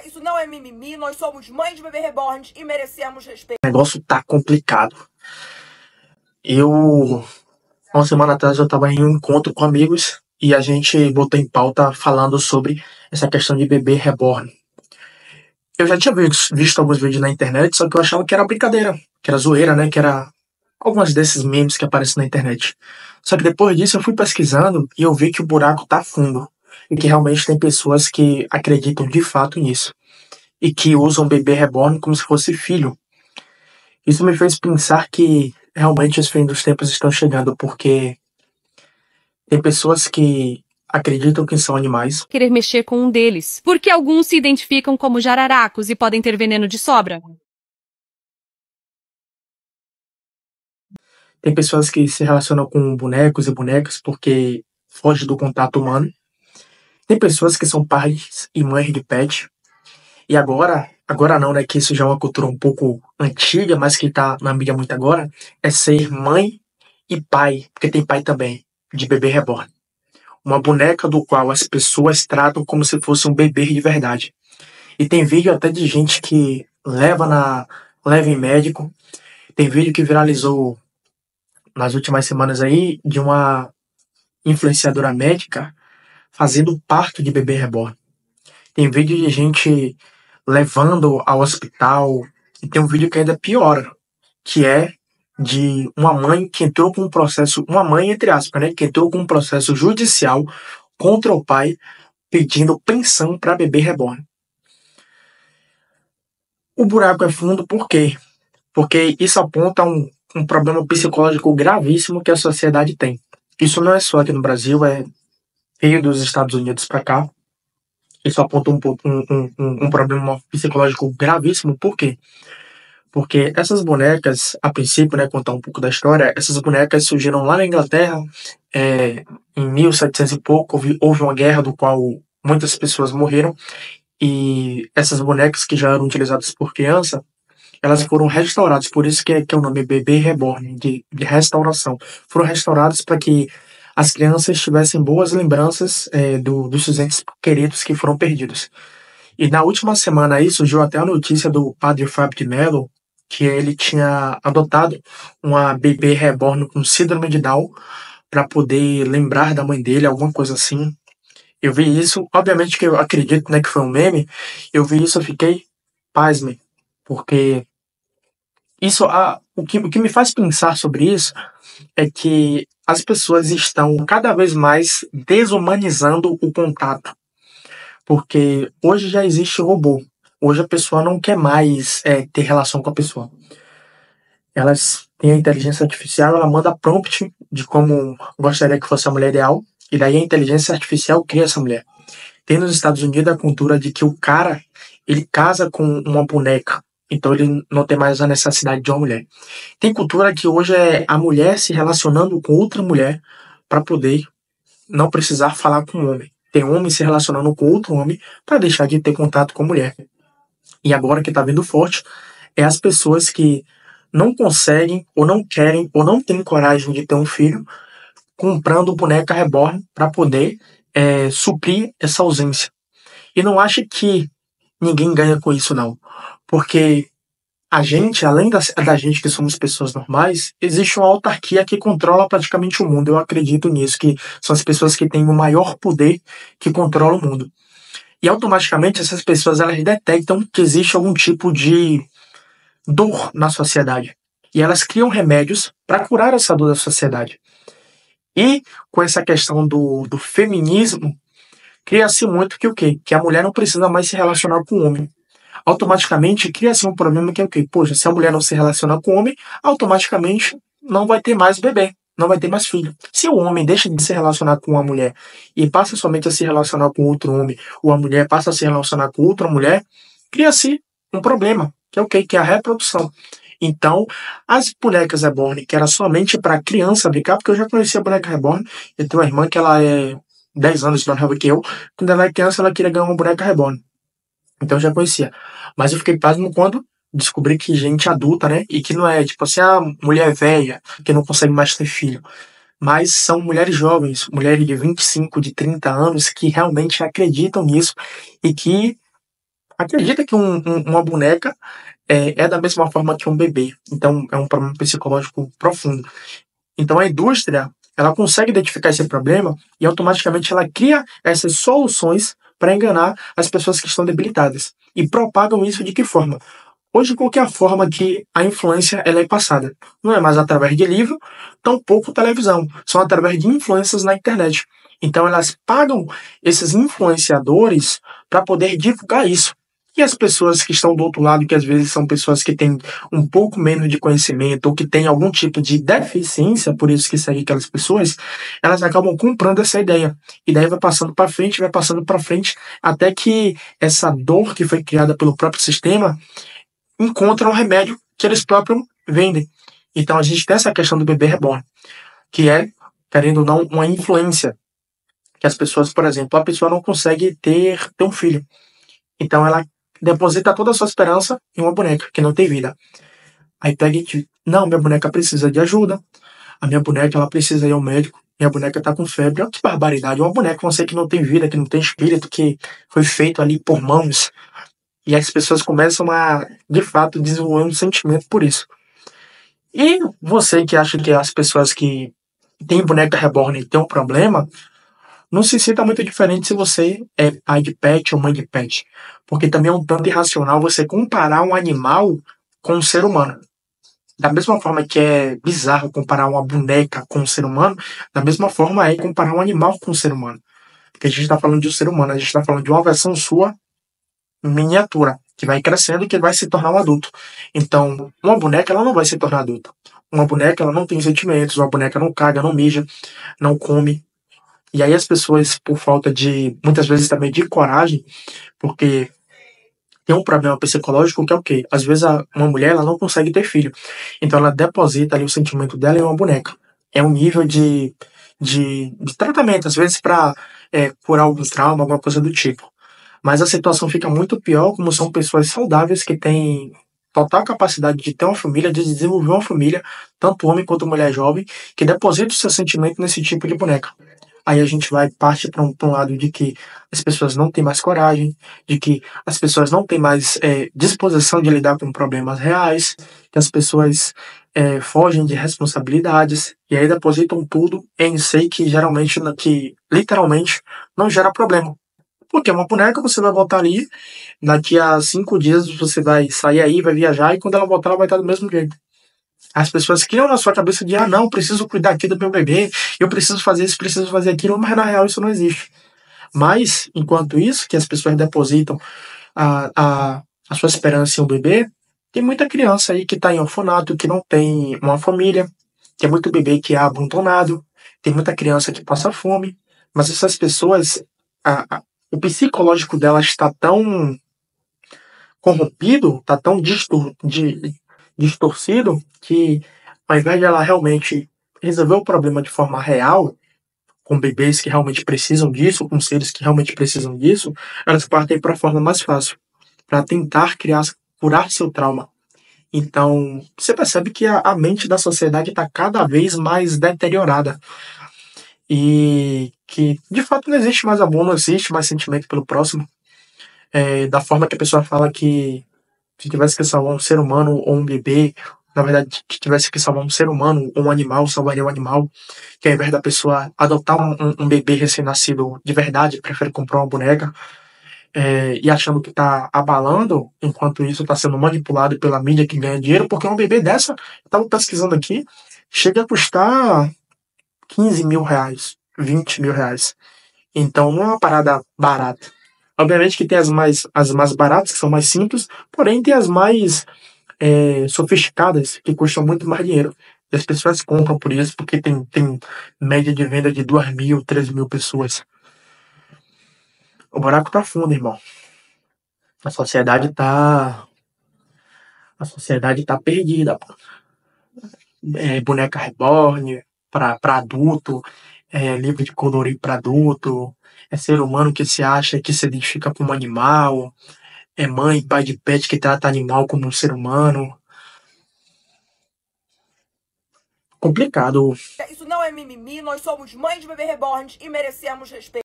Isso não é mimimi, nós somos mães de bebê reborn e merecemos respeito. O negócio tá complicado. Uma semana atrás, eu tava em um encontro com amigos e a gente botou em pauta falando sobre essa questão de bebê reborn. Eu já tinha visto alguns vídeos na internet, só que eu achava que era brincadeira, que era zoeira, né? Que era alguns desses memes que aparecem na internet. Só que depois disso eu fui pesquisando e eu vi que o buraco tá fundo. E que realmente tem pessoas que acreditam de fato nisso. E que usam o bebê reborn como se fosse filho. Isso me fez pensar que realmente os fins dos tempos estão chegando, porque tem pessoas que acreditam que são animais. Querer mexer com um deles, porque alguns se identificam como jararacos e podem ter veneno de sobra. Tem pessoas que se relacionam com bonecos e bonecas porque foge do contato humano. Tem pessoas que são pais e mães de pet. E agora não, né? Que isso já é uma cultura um pouco antiga, mas que tá na mídia muito agora, é ser mãe e pai, porque tem pai também, de bebê reborn. Uma boneca do qual as pessoas tratam como se fosse um bebê de verdade. E tem vídeo até de gente que leva em médico. Tem vídeo que viralizou nas últimas semanas aí de uma influenciadora médica fazendo parto de bebê reborn. Tem vídeo de gente levando ao hospital. E tem um vídeo que ainda é pior, que é de uma mãe que entrou com um processo, uma mãe entre aspas, né, que entrou com um processo judicial contra o pai pedindo pensão para bebê reborn. O buraco é fundo por quê? Porque isso aponta um problema psicológico gravíssimo que a sociedade tem. Isso não é só aqui no Brasil, veio dos Estados Unidos para cá. Isso aponta um problema psicológico gravíssimo. Por quê? Porque essas bonecas, a princípio, né, contar um pouco da história, essas bonecas surgiram lá na Inglaterra, em 1700 e pouco, houve uma guerra do qual muitas pessoas morreram, e essas bonecas que já eram utilizadas por criança, elas foram restauradas, por isso que é o nome Bebê Reborn, de restauração. Foram restauradas para que as crianças tivessem boas lembranças dos seus entes queridos que foram perdidos. E na última semana aí surgiu até a notícia do padre Fábio de Mello, que ele tinha adotado uma bebê reborn com síndrome de Down para poder lembrar da mãe dele, alguma coisa assim. Eu vi isso, obviamente que eu acredito, né, que foi um meme. Eu vi isso, eu fiquei pasme, porque o que me faz pensar sobre isso é que as pessoas estão cada vez mais desumanizando o contato. Porque hoje já existe robô. Hoje a pessoa não quer mais ter relação com a pessoa. Elas têm a inteligência artificial, ela manda prompt de como gostaria que fosse a mulher ideal, e daí a inteligência artificial cria essa mulher. Tem nos Estados Unidos a cultura de que o cara, ele casa com uma boneca, então ele não tem mais a necessidade de uma mulher. Tem cultura que hoje é a mulher se relacionando com outra mulher para poder não precisar falar com o homem. Tem homem se relacionando com outro homem para deixar de ter contato com a mulher. E agora que está vindo forte é as pessoas que não conseguem, ou não querem, ou não têm coragem de ter um filho, comprando boneca reborn para poder suprir essa ausência. E não acha que ninguém ganha com isso, não. Porque a gente, além da gente que somos pessoas normais, existe uma autarquia que controla praticamente o mundo. Eu acredito nisso, que são as pessoas que têm o maior poder que controlam o mundo. E automaticamente essas pessoas elas detectam que existe algum tipo de dor na sociedade. E elas criam remédios para curar essa dor da sociedade. E com essa questão do feminismo, cria-se muito que o quê? Que a mulher não precisa mais se relacionar com o homem. Automaticamente cria-se um problema que é o quê? Poxa, se a mulher não se relaciona com o homem, automaticamente não vai ter mais bebê, não vai ter mais filho. Se o homem deixa de se relacionar com uma mulher e passa somente a se relacionar com outro homem, ou a mulher passa a se relacionar com outra mulher, cria-se um problema, que é o quê? Que é a reprodução. Então, as bonecas reborn, que era somente para criança brincar, porque eu já conhecia a boneca reborn, eu tenho uma irmã que ela é 10 anos mais nova que eu, quando ela era criança ela queria ganhar uma boneca reborn. Então eu já conhecia. Mas eu fiquei pasmo quando descobri que gente adulta, né? E que não é tipo assim, a mulher velha que não consegue mais ter filho. Mas são mulheres jovens, mulheres de 25, de 30 anos que realmente acreditam nisso e que acredita que uma boneca é da mesma forma que um bebê. Então, é um problema psicológico profundo. Então, a indústria, ela consegue identificar esse problema e automaticamente ela cria essas soluções para enganar as pessoas que estão debilitadas. E propagam isso de que forma? Hoje, qual que é a forma que a influência ela é passada? Não é mais através de livro, tampouco televisão. São através de influências na internet. Então, elas pagam esses influenciadores para poder divulgar isso. E as pessoas que estão do outro lado, que às vezes são pessoas que têm um pouco menos de conhecimento ou que têm algum tipo de deficiência, por isso que seguem aquelas pessoas, elas acabam comprando essa ideia. E daí vai passando para frente, até que essa dor que foi criada pelo próprio sistema encontra um remédio que eles próprios vendem. Então a gente tem essa questão do bebê reborn, que é, querendo ou não, uma influência. Que as pessoas, por exemplo, a pessoa não consegue ter um filho. Então ela deposita toda a sua esperança em uma boneca que não tem vida. Aí pega e diz, não, minha boneca precisa de ajuda. A minha boneca ela precisa ir ao médico. Minha boneca tá com febre. Olha que barbaridade. Uma boneca, você que não tem vida, que não tem espírito, que foi feito ali por mãos. E as pessoas começam a, de fato, desenvolver um sentimento por isso. E você que acha que as pessoas que têm boneca reborn têm um problema, não se sinta muito diferente se você é pai de pet ou mãe de pet. Porque também é um tanto irracional você comparar um animal com um ser humano. Da mesma forma que é bizarro comparar uma boneca com um ser humano, da mesma forma é comparar um animal com um ser humano. Porque a gente está falando de um ser humano, a gente está falando de uma versão sua miniatura, que vai crescendo e que vai se tornar um adulto. Então, uma boneca ela não vai se tornar adulta. Uma boneca ela não tem sentimentos, uma boneca não caga, não mija, não come. E aí as pessoas, por falta de, muitas vezes também de coragem, porque tem um problema psicológico que é o quê? Às vezes uma mulher ela não consegue ter filho. Então ela deposita ali o sentimento dela em uma boneca. É um nível de tratamento, às vezes para curar algum trauma, alguma coisa do tipo. Mas a situação fica muito pior como são pessoas saudáveis que têm total capacidade de ter uma família, de desenvolver uma família, tanto homem quanto mulher jovem, que deposita o seu sentimento nesse tipo de boneca. Aí a gente vai parte para um lado de que as pessoas não têm mais coragem, de que as pessoas não têm mais disposição de lidar com problemas reais, que as pessoas fogem de responsabilidades e aí depositam tudo em si que geralmente, que literalmente não gera problema. Porque uma boneca você vai botar ali, daqui a 5 dias você vai sair aí, vai viajar e quando ela voltar ela vai estar do mesmo jeito. As pessoas criam na sua cabeça de, não, preciso cuidar aqui do meu bebê, eu preciso fazer isso, preciso fazer aquilo, mas na real isso não existe. Mas, enquanto isso, que as pessoas depositam a sua esperança em um bebê, tem muita criança aí que está em orfanato, que não tem uma família, tem muito bebê que é abandonado, tem muita criança que passa fome, mas essas pessoas, o psicológico delas está tão corrompido, está tão distorcido, que ao invés de ela realmente resolver o problema de forma real, com bebês que realmente precisam disso, com seres que realmente precisam disso, elas partem para a forma mais fácil, para tentar curar seu trauma. Então, você percebe que a mente da sociedade está cada vez mais deteriorada. E que, de fato, não existe mais amor, não existe mais sentimento pelo próximo. Da forma que a pessoa fala que se tivesse que salvar um ser humano ou um bebê, na verdade, se tivesse que salvar um ser humano ou um animal, salvaria um animal, que ao invés da pessoa adotar um bebê recém-nascido de verdade, prefere comprar uma boneca, e achando que está abalando, enquanto isso está sendo manipulado pela mídia que ganha dinheiro, porque um bebê dessa, eu estava pesquisando aqui, chega a custar 15 mil reais, 20 mil reais. Então não é uma parada barata. Obviamente que tem as mais baratas, que são mais simples, porém tem as mais sofisticadas, que custam muito mais dinheiro. E as pessoas compram por isso, porque tem média de venda de 2.000, 3.000 pessoas. O buraco tá fundo, irmão. A sociedade tá perdida, pô. Boneca reborn pra adulto, livro de colorir pra adulto, é ser humano que se acha que se identifica como animal, é mãe e pai de pet que trata animal como um ser humano. Complicado. Isso não é mimimi, nós somos mães de bebê reborn e merecemos respeito.